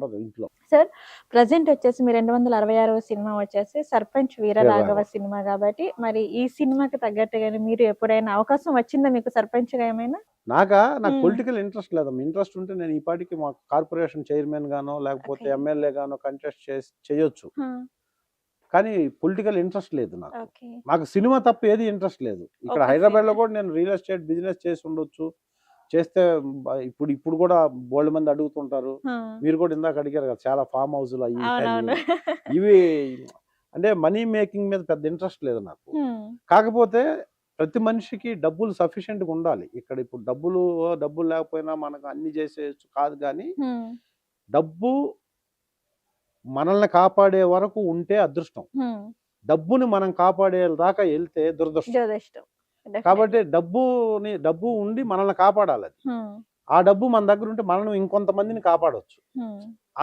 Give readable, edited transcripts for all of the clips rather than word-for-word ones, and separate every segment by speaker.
Speaker 1: ఉండదు ఇంట్లో.
Speaker 2: Sir present వచ్చేసి మీ 266వ సినిమా వచ్చేసి 'సర్పంచ్ వీరరాఘవ' సినిమా కాబట్టి మరి ఈ సినిమాకి తగ్గట్టుగానే మీరు ఎప్పుడైనా అవకాశం వచ్చిందా మీకు సర్పంచ్‌గా ఏమైనా?
Speaker 1: నాకు పొలిటికల్ ఇంట్రెస్ట్ లేదమ్మా. ఇంట్రెస్ట్ ఉంటే నేను ఈ పాటికి మా కార్పొరేషన్ చైర్మన్ గానో లేకపోతే
Speaker 2: ఓకే.
Speaker 1: ఎమ్మెల్యే గానో కంటెస్ట్ చేయొచ్చు. కానీ పొలిటికల్ ఇంట్రెస్ట్ లేదు నాకు.
Speaker 2: ఓకే.
Speaker 1: నాకు సినిమా తప్ప ఏది ఇంట్రెస్ట్ లేదు. ఇక్కడ హైదరాబాద్‌లో కూడా నేను రియల్ ఎస్టేట్ బిజినెస్ చేసి ఉండొచ్చు. చేస్తే ఇప్పుడు కూడా బోలెడు మంది అడుగుతుంటారు. మీరు కూడా ఇందాక అడిగారు కదా! చాలా ఫార్మ్ హౌస్‌లు అయ్యి
Speaker 2: అవునవును.
Speaker 1: ఇవి అంటే మనీ మేకింగ్ మీద పెద్ద ఇంట్రెస్ట్ లేదు నాకు. కాకపోతే ప్రతి మనిషికి డబ్బులు సఫిషియెంట్‌గా ఉండాలి. ఇక్కడ ఇప్పుడు డబ్బులు లేకపోయినా మనకు అన్ని చేసేయొచ్చు కాదు గానీ, డబ్బు మనల్ని కాపాడే వరకు ఉంటే అదృష్టం. డబ్బుని మనం కాపాడే దాకా వెళ్తే దురదృష్టం. కాబట్టి డబ్బు ఉండి మనల్ని కాపాడాలి. ఆ డబ్బు మన దగ్గర ఉంటే మనం ఇంకొంతమందిని కాపాడొచ్చు.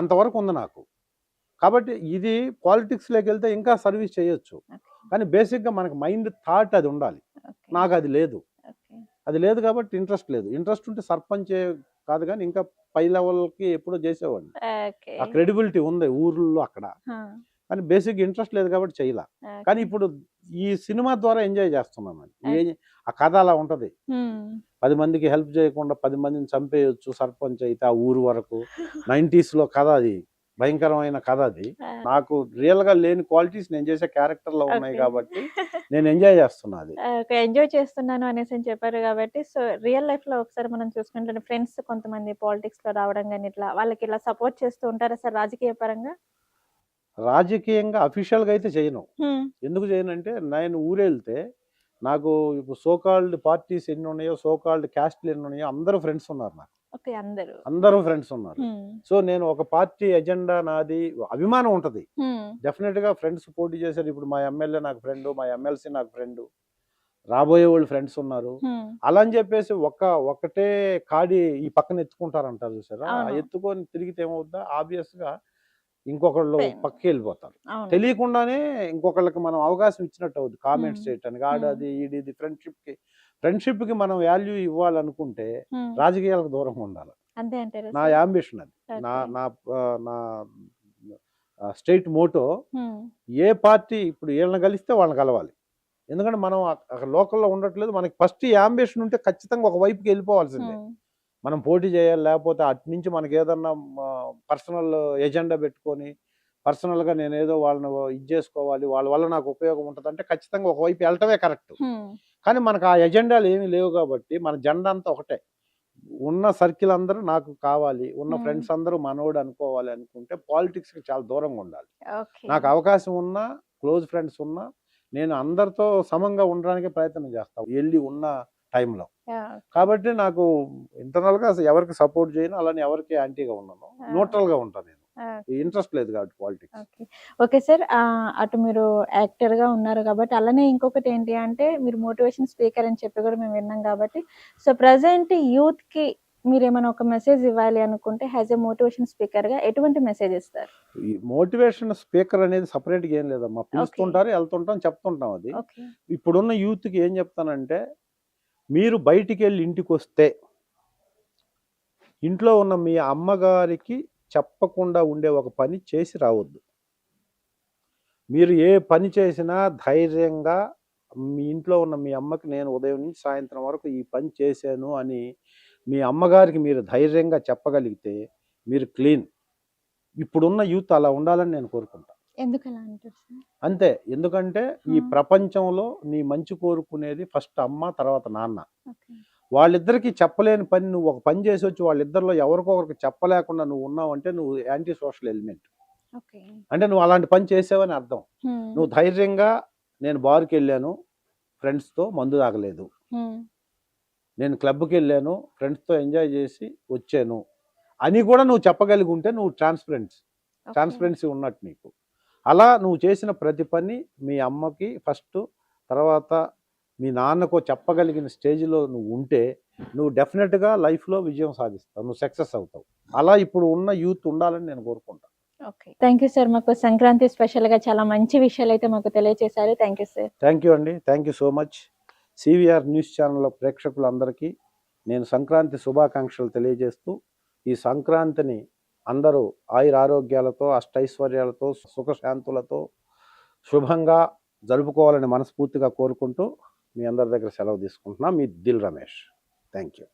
Speaker 1: అంతవరకు ఉంది నాకు. కాబట్టి ఇది పాలిటిక్స్‌లోకి వెళ్తే ఇంకా సర్వీస్ చేయొచ్చు. కానీ బేసిక్‌గా మనకు మైండ్ థాట్ అది ఉండాలి. నాకు అది లేదు. అది లేదు కాబట్టి ఇంట్రెస్ట్ లేదు. ఇంట్రెస్ట్ ఉంటే సర్పంచే కాదు కానీ ఇంకా పై లెవెల్‌కి ఎప్పుడో చేసేవాడిని. ఆ క్రెడిబిలిటీ ఉంది ఊర్లో అక్కడ. కానీ బేసిక్ ఇంట్రెస్ట్ లేదు కాబట్టి చేయలా. కానీ ఇప్పుడు ఈ సినిమా ద్వారా ఎంజాయ్ చేస్తున్నాను. ఆ కథ అలా ఉంటది. 10 మందికి హెల్ప్ చేయకుండా 10 మందిని చంపేయొచ్చు సర్పంచ్ అయితే ఆ ఊరు వరకు. 90స్‌లో కథ అది. భయంకరమైన కథ అది. నాకు రియల్ గా లేని క్వాలిటీస్ నేను చేసే క్యారెక్టర్ లో ఉన్నాయి కాబట్టి నేను ఎంజాయ్ చేస్తున్నా అది.
Speaker 2: ఎంజాయ్ చేస్తున్నాను అనేసి అని చెప్పారు కాబట్టి సో రియల్ లైఫ్ లో ఒకసారి మనం చూసుకుంటే ఫ్రెండ్స్ కొంతమంది పాలిటిక్స్ లో రావడం కానీ ఇట్లా వాళ్ళకి ఇలా సపోర్ట్ చేస్తూ ఉంటారా సార్ రాజకీయ పరంగా?
Speaker 1: రాజకీయంగా అఫీషియల్ గా అయితే చేయను. ఎందుకు చేయనంటే నేను ఊరెళ్తే నాకు ఇప్పుడు సోకాల్డ్ పార్టీస్ ఎన్ని ఉన్నాయో సోకాల్డ్ క్యాస్ట్లు ఎన్ని ఉన్నాయో అందరూ ఫ్రెండ్స్ ఉన్నారు నాకు. అందరూ ఫ్రెండ్స్ ఉన్నారు. సో నేను ఒక పార్టీ ఎజెండా నాది అభిమానం ఉంటది. డెఫినెట్ గా ఫ్రెండ్స్ పోటీ చేశారు. ఇప్పుడు మా ఎమ్మెల్యే నాకు ఫ్రెండ్, మా ఎమ్మెల్సీ నాకు ఫ్రెండ్, రాబోయే వాళ్ళు ఫ్రెండ్స్ ఉన్నారు. అలా అని చెప్పేసి ఒకటే కాడి ఈ పక్కన ఎత్తుకుంటారంటారు చూసారా, ఎత్తుకొని తిరిగితే ఏమవుతుందా ఆబ్వియస్ గా ఇంకొకళ్ళు పక్కకి వెళ్ళిపోతారు. తెలియకుండానే ఇంకొకళ్ళకి మనం అవకాశం ఇచ్చినట్టు అవుతుంది కామెంట్స్ చేయటానికి. ఆడది ఈడిది ఫ్రెండ్షిప్ కి మనం వాల్యూ ఇవ్వాలనుకుంటే రాజకీయాలకు దూరంగా ఉండాలి. నా యాంబిషన్ అది. నా స్టేట్ మోటో ఏ పార్టీ ఇప్పుడు వీళ్ళని కలిస్తే వాళ్ళని కలవాలి. ఎందుకంటే మనం అక్కడ లోకల్లో ఉండట్లేదు. మనకి ఫస్ట్ ఈ యాంబిషన్ ఉంటే ఖచ్చితంగా ఒక వైపుకి వెళ్ళిపోవాల్సిందే. మనం పోటీ చేయాలి. లేకపోతే అటు నుంచి మనకి ఏదన్నా పర్సనల్ ఎజెండా పెట్టుకొని పర్సనల్గా నేనేదో వాళ్ళని ఇది చేసుకోవాలి, వాళ్ళ వల్ల నాకు ఉపయోగం ఉంటుంది అంటే ఖచ్చితంగా ఒకవైపు వెళ్ళటమే కరెక్ట్. కానీ మనకు ఆ ఎజెండాలు ఏమీ లేవు కాబట్టి మన జెండా అంతా ఒకటే. ఉన్న సర్కిల్ అందరూ నాకు కావాలి, ఉన్న ఫ్రెండ్స్ అందరూ మనోడు అనుకోవాలి అనుకుంటే పాలిటిక్స్కి చాలా దూరంగా ఉండాలి. నాకు అవకాశం ఉన్నా, క్లోజ్ ఫ్రెండ్స్ ఉన్నా నేను అందరితో సమంగా ఉండడానికి ప్రయత్నం చేస్తాను వెళ్ళి ఉన్న టైంలో. కాబట్టి నాకు ఇంటర్నల్ గా ఎవరికి సపోర్ట్ చేయను, అలానే ఎవరికి యాంటీగా ఉన్నాను, న్యూట్రల్ గా ఉంటాను. నేను ఇంట్రెస్ట్ లేదు కాబట్టి పాలిటిక్స్.
Speaker 2: ఓకే సార్, అటు మీరు యాక్టర్ గా ఉన్నారు కాబట్టి అలానే ఇంకొకటి ఏంటి అంటే మీరు మోటివేషన్ స్పీకర్ అని చెప్పి కూడా మేము విన్నాం కాబట్టి సో ప్రజెంట్ యూత్ కి మీరు ఏమైనా ఒక మెసేజ్ ఇవ్వాలి అనుకుంటే యాజ్ ఎ మోటివేషన్ స్పీకర్ గా ఎటువంటి మెసేజ్ ఇస్తారు?
Speaker 1: ఈ మోటివేషన్ స్పీకర్ అనేది సపరేట్ గా ఏం లేదమ్మా. పిలుస్తుంటారు, వెళ్తుంటాం, చెప్తుంటాం. అది ఇప్పుడున్న యూత్ కి ఏం చెప్తానంటే, మీరు బయటికి వెళ్ళి ఇంటికి వస్తే ఇంట్లో ఉన్న మీ అమ్మగారికి చెప్పకుండా ఉండే ఒక పని చేసి రావద్దు. మీరు ఏ పని చేసినా ధైర్యంగా మీ ఇంట్లో ఉన్న మీ అమ్మకి నేను ఉదయం నుంచి సాయంత్రం వరకు ఈ పని చేశాను అని మీ అమ్మగారికి మీరు ధైర్యంగా చెప్పగలిగితే మీరు క్లీన్. ఇప్పుడున్న యూత్ అలా ఉండాలని నేను కోరుకుంటాను. అంతే. ఎందుకంటే ఈ ప్రపంచంలో నీ మంచి కోరుకునేది ఫస్ట్ అమ్మ, తర్వాత నాన్న. వాళ్ళిద్దరికి చెప్పలేని పని నువ్వు ఒక పని చేసి వచ్చి వాళ్ళిద్దరిలో ఎవరికొకరికి చెప్పలేకుండా నువ్వు ఉన్నావు అంటే నువ్వు యాంటీ సోషల్ ఎలిమెంట్. అంటే నువ్వు అలాంటి పని చేసావని అర్థం. నువ్వు ధైర్యంగా నేను బార్కి వెళ్ళాను, ఫ్రెండ్స్తో మందు తాగలేదు, నేను క్లబ్కి వెళ్ళాను, ఫ్రెండ్స్తో ఎంజాయ్ చేసి వచ్చాను అని కూడా నువ్వు చెప్పగలిగి ఉంటే నువ్వు ట్రాన్స్పరెన్సీ ఉన్నట్టు నీకు. అలా నువ్వు చేసిన ప్రతి పని మీ అమ్మకి ఫస్ట్, తర్వాత మీ నాన్నకో చెప్పగలిగిన స్టేజ్లో నువ్వు ఉంటే నువ్వు డెఫినెట్గా లైఫ్లో విజయం సాధిస్తావు, నువ్వు సక్సెస్ అవుతావు. అలా ఇప్పుడు ఉన్న యూత్ ఉండాలని నేను కోరుకుంటాను.
Speaker 2: Thank you sir. మాకు సంక్రాంతి స్పెషల్గా చాలా మంచి విషయాలు అయితే మాకు తెలియజేశారు. Thank you sir.
Speaker 1: Thank you అండి. Thank you so much. CVR news channel ప్రేక్షకులందరికీ నేను సంక్రాంతి శుభాకాంక్షలు తెలియజేస్తూ ఈ సంక్రాంతిని అందరూ ఆయురారోగ్యాలతో అష్టైశ్వర్యాలతో సుఖశాంతులతో శుభంగా జరుపుకోవాలని మనస్ఫూర్తిగా కోరుకుంటూ మీ అందరి దగ్గర సెలవు తీసుకుంటున్నా. మీ Dil Ramesh. Thank you.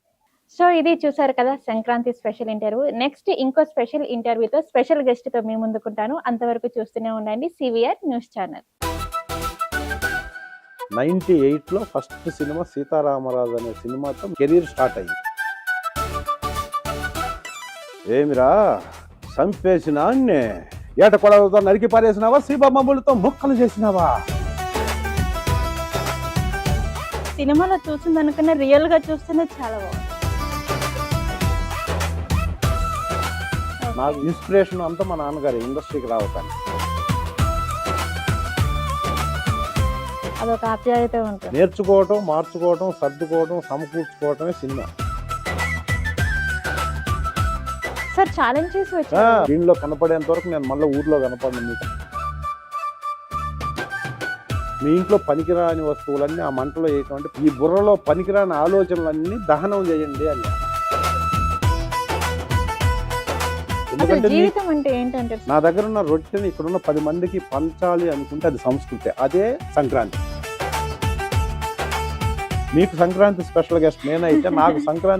Speaker 2: So ఇది చూసారు కదా సంక్రాంతి స్పెషల్ ఇంటర్వ్యూ. నెక్స్ట్ ఇంకో స్పెషల్ ఇంటర్వ్యూతో స్పెషల్ గెస్ట్తో మీ ముందుకుంటాను. అంతవరకు చూస్తూనే ఉండండి సివిఆర్ న్యూస్ ఛానల్.
Speaker 1: 98లో ఫస్ట్ సినిమా సీతారామరాజు అనే సినిమాతో కెరీర్ స్టార్ట్ అయింది. ఏమిరా చంపేసిన అన్నే ఏట కొడవలతో నరికి పారేసినావా, శ్రీబామ్మతో ముక్కలు చేసినావా?
Speaker 2: సినిమాలో చూసిందనుకున్న రియల్ గా చూస్తేనే చాలా బాగుంది.
Speaker 1: నాకు ఇన్స్పిరేషన్ అంతా మా నాన్నగారు ఇండస్ట్రీకి రావటానికి.
Speaker 2: అదొక ఆప్యాయత ఉంటుంది.
Speaker 1: నేర్చుకోవటం, మార్చుకోవటం, సర్దుకోవటం, సమకూర్చుకోవటమే సినిమా.
Speaker 2: సార్ ఛాలెంజ్ చేసి వచ్చా
Speaker 1: దీనిలో కనపడేంత వరకు నేను మళ్ళీ ఊర్లో కనపడను. మీకు మీ ఇంట్లో పనికిరాని వస్తువులన్నీ ఆ మంటలో వేయటం, ఈ బుర్రలో పనికిరాని ఆలోచనలన్నీ దహనం చేయండి అని. ఎందుకంటే
Speaker 2: జీవితం అంటే ఏంటంటే
Speaker 1: నా దగ్గర ఉన్న రొట్టెని ఇక్కడున్న 10 మందికి పంచాలి అనుకుంటే అది సంస్కృతి. అదే సంక్రాంతి. మీకు సంక్రాంతి స్పెషల్ గెస్ట్ నేనైతే నాకు సంక్రాంతి